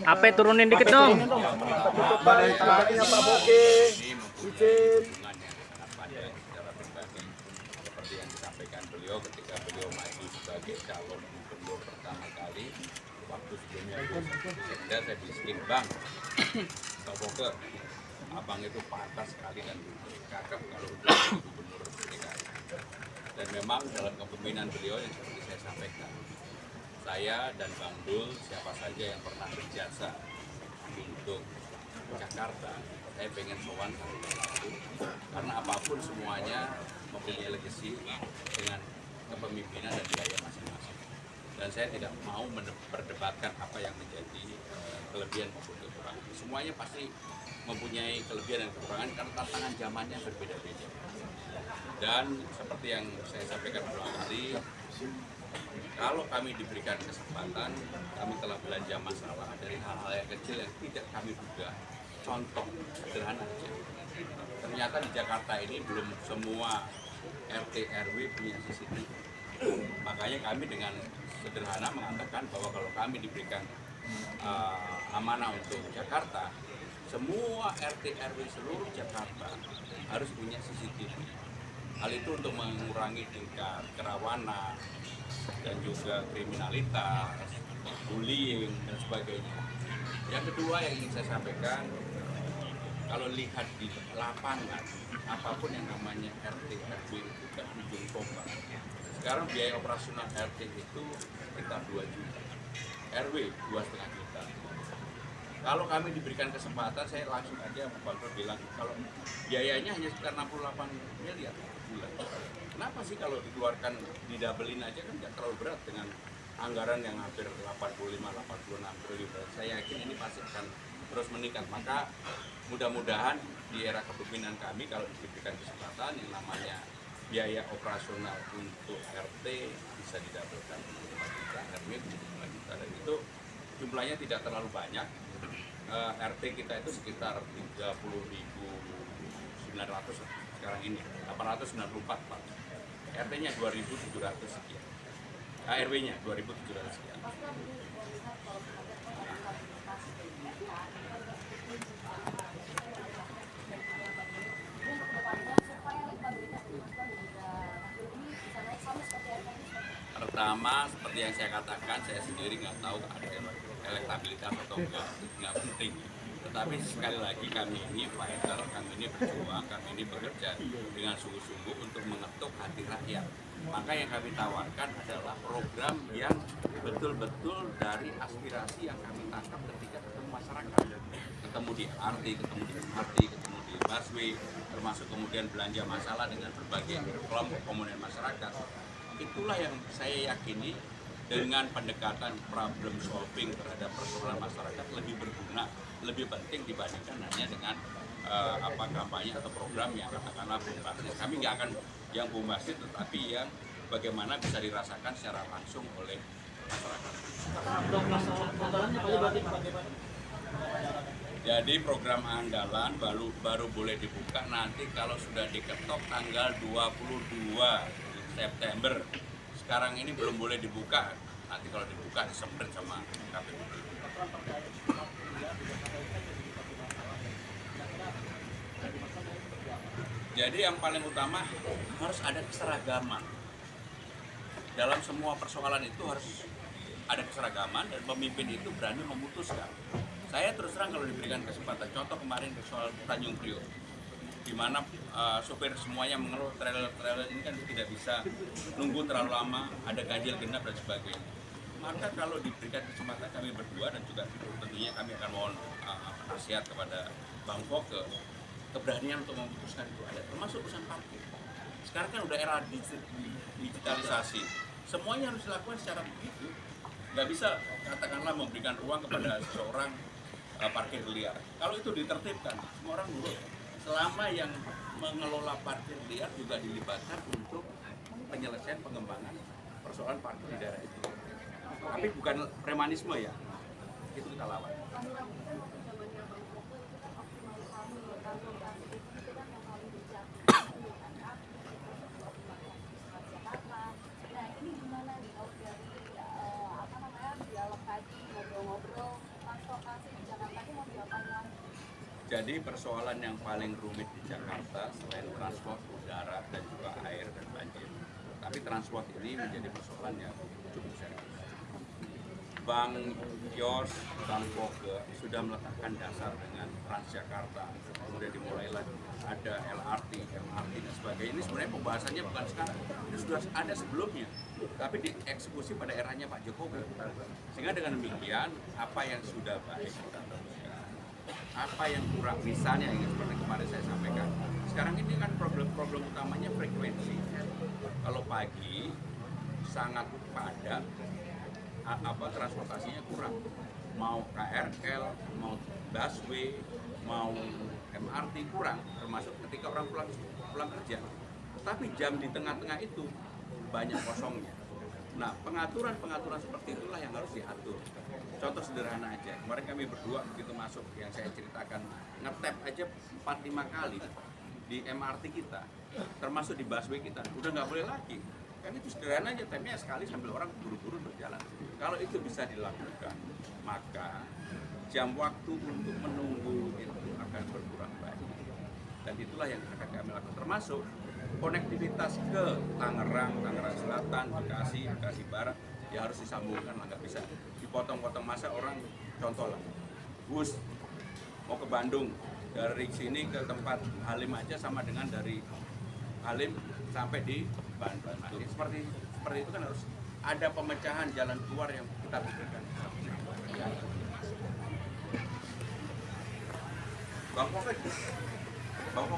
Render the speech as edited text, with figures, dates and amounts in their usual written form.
Apa turunin dikit dong. Ketutupan tangannya Pak Boge, izin. Seperti yang disampaikan beliau ketika beliau maju sebagai calon gubernur pertama kali, waktu sebelumnya saya bisikin, Bang, Pak Boge, abang itu pantas sekali dan cakep kalau untuk jadi gubernur DKI. Dan memang dalam kepemimpinan beliau yang seperti saya sampaikan, saya dan Bang Dul, siapa saja yang pernah berjasa untuk Jakarta, saya pengen sowan karena apapun semuanya mempunyai legacy dengan kepemimpinan dan gaya masing-masing. Dan saya tidak mau memperdebatkan apa yang menjadi kelebihan maupun kekurangan. Semuanya pasti mempunyai kelebihan dan kekurangan karena tantangan zamannya berbeda-beda. Dan seperti yang saya sampaikan beberapa kali, kalau kami diberikan kesempatan, kami telah belanja masalah dari hal-hal yang kecil yang tidak kami duga. Contoh sederhana saja. Ternyata di Jakarta ini belum semua RT RW punya CCTV. Makanya kami dengan sederhana mengatakan bahwa kalau kami diberikan amanah untuk Jakarta, semua RT RW seluruh Jakarta harus punya CCTV. Hal itu untuk mengurangi tingkat kerawanan dan juga kriminalitas, bullying dan sebagainya. Yang kedua yang ingin saya sampaikan, kalau lihat di lapangan, apapun yang namanya RT RW itu kan ujung tombak. Sekarang biaya operasional RT itu sekitar 2 juta, RW 2,5 juta. Kalau kami diberikan kesempatan, saya langsung aja Bang Dul bilang, kalau biayanya hanya sekitar 68 miliar bulan. Kenapa sih kalau dikeluarkan didabelin aja kan nggak terlalu berat dengan anggaran yang hampir 85-86 triliun. Saya yakin ini pasti akan terus meningkat. Maka mudah-mudahan di era kepemimpinan kami kalau diberikan kesempatan yang namanya biaya operasional untuk RT bisa didabelkan menjadi 5 juta, RW menjadi 5 juta, dan itu jumlahnya tidak terlalu banyak. RT kita itu sekitar 30.900 sekarang ini, 894 Pak. RT-nya 2.700 sekian. RW-nya 2.700 sekian. Pertama, seperti yang saya katakan, saya sendiri nggak tahu ada elektabilitas atau nggak penting. Tetapi sekali lagi kami ini fighter, kami ini berjuang, kami ini bekerja dengan sungguh-sungguh untuk mengetuk hati rakyat. Maka yang kami tawarkan adalah program yang betul-betul dari aspirasi yang kami tangkap ketika ketemu masyarakat. Ketemu di RT, ketemu di MRT, ketemu di busway, termasuk kemudian belanja masalah dengan berbagai kelompok komponen masyarakat. Itulah yang saya yakini dengan pendekatan problem solving terhadap persoalan masyarakat lebih berguna, lebih penting dibandingkan hanya dengan kampanye atau program yang katakanlah bombastis. Kami nggak akan yang bombastis, tetapi yang bagaimana bisa dirasakan secara langsung oleh masyarakat. Jadi program andalan baru boleh dibuka nanti kalau sudah diketok tanggal 22 September. Sekarang ini belum boleh dibuka. Nanti kalau dibuka disemprit sama KPU. Jadi yang paling utama harus ada keseragaman. Dalam semua persoalan itu harus ada keseragaman dan pemimpin itu berani memutuskan. Saya terus terang kalau diberikan kesempatan, contoh kemarin soal Tanjung Priok, di mana sopir semuanya mengeluh trailer ini kan tidak bisa nunggu terlalu lama, ada ganjil genap dan sebagainya. Maka kalau diberikan kesempatan kami berdua dan juga tentunya kami akan mohon nasihat kepada Bang Foke, keberanian untuk memutuskan itu ada, termasuk urusan parkir. Sekarang kan udah era digitalisasi, semuanya harus dilakukan secara begitu. Nggak bisa katakanlah memberikan ruang kepada seseorang parkir liar. Kalau itu ditertibkan, semua orang nurut. Selama yang mengelola parkir liar juga dilibatkan untuk penyelesaian pengembangan persoalan parkir di daerah itu. Tapi bukan premanisme ya, itu kita lawan. Dialog tadi, ngobrol-ngobrol Jadi persoalan yang paling rumit di Jakarta selain transport udara dan juga air dan banjir, tapi transport ini menjadi persoalan yang cukup serius. Bang Yos, Bang Poke sudah meletakkan dasar dengan Transjakarta, kemudian dimulailah ada LRT, MRT dan sebagainya. Ini sebenarnya pembahasannya bukan sekarang, ini sudah ada sebelumnya, tapi dieksekusi pada eranya Pak Jokowi. Sehingga dengan demikian, apa yang sudah baik kita teruskan, apa yang kurang, misalnya yang seperti kemarin saya sampaikan, sekarang ini kan problem utamanya frekuensi. Kalau pagi sangat padat, transportasinya kurang, mau KRL, mau busway, mau MRT kurang, termasuk ketika orang pulang kerja. Tapi jam di tengah-tengah itu banyak kosongnya. Nah, pengaturan seperti itulah yang harus diatur. Contoh sederhana aja, kemarin kami berdua begitu masuk, yang saya ceritakan, ngetap aja 4-5 kali di MRT kita, termasuk di busway kita, udah nggak boleh lagi. Kan itu sederhana aja, tapnya sekali sambil orang buru-buru berjalan. Kalau itu bisa dilakukan, maka jam waktu untuk menunggu itu akan berkurang banyak. Dan itulah yang akan kami lakukan, termasuk konektivitas ke Tangerang Selatan, Bekasi Barat, ya harus disambungkan lah, nggak bisa dipotong-potong. Masa orang, contoh lah, bus mau ke Bandung, dari sini ke tempat Halim aja sama dengan dari Halim sampai di Bandung. Nah, seperti itu kan harus ada pemecahan jalan keluar yang kita pikirkan. Bang Covid